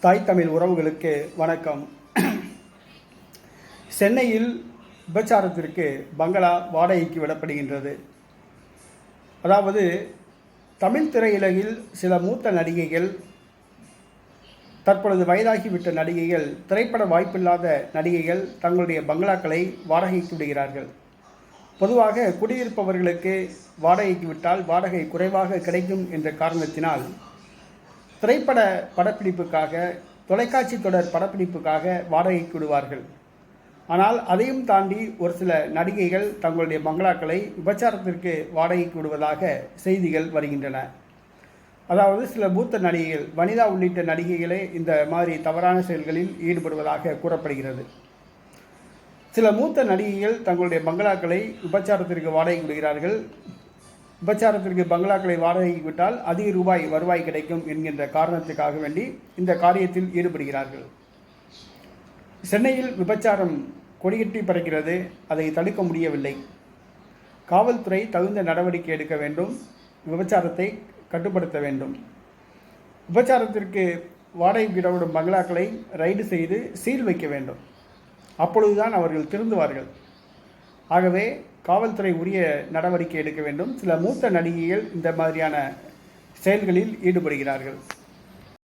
தாய் தமிழ் உறவுகளுக்கு வணக்கம். சென்னையில் விபச்சாரத்திற்கு பங்களா வாடகைக்கு விடப்படுகின்றது. அதாவது தமிழ் திரையுலகில் சில மூத்த நடிகைகள், தற்பொழுது வயதாகிவிட்ட நடிகைகள், திரைப்பட வாய்ப்பில்லாத நடிகைகள் தங்களுடைய பங்களாக்களை வாடகைக்கு விடுகிறார்கள். பொதுவாக குடியிருப்பவர்களுக்கு வாடகைக்கு விட்டால் வாடகை குறைவாக கிடைக்கும் என்ற காரணத்தினால் திரைப்பட படப்பிடிப்புக்காக, தொலைக்காட்சி தொடர் படப்பிடிப்புக்காக வாடகைக்கு விடுவார்கள். ஆனால் அதையும் தாண்டி ஒரு சில நடிகைகள் தங்களுடைய பங்களாக்களை விபச்சாரத்திற்கு வாடகைக்கு விடுவதாக செய்திகள் வருகின்றன. அதாவது சில மூத்த நடிகைகள், வனிதா உள்ளிட்ட நடிகைகளே இந்த மாதிரி தவறான செயல்களில் ஈடுபடுவதாக கூறப்படுகிறது. சில மூத்த நடிகைகள் தங்களுடைய பங்களாக்களை விபச்சாரத்திற்கு வாடகைக்கு விடுகிறார்கள். விபச்சாரத்திற்கு பங்களாக்களை வாடகைக்கு விட்டால் அதிக ரூபாய் வருவாய் கிடைக்கும் என்கின்ற காரணத்துக்காக வேண்டி இந்த காரியத்தில் ஈடுபடுகிறார்கள். சென்னையில் விபச்சாரம் கொடிகட்டி பறக்கிறது. அதை தடுக்க முடியவில்லை. காவல்துறை தகுந்த நடவடிக்கை எடுக்க வேண்டும். விபச்சாரத்தை கட்டுப்படுத்த வேண்டும். விபச்சாரத்திற்கு வாடகை விடப்படும் பங்களாக்களை ரைடு செய்து சீல் வைக்க வேண்டும். அப்பொழுதுதான் அவர்கள் திருந்துவார்கள். ஆகவே காவல்துறை உரிய நடவடிக்கை எடுக்க வேண்டும். சில மூத்த நடிகைகள் இந்த மாதிரியான செயல்களில் ஈடுபடுகிறார்கள்.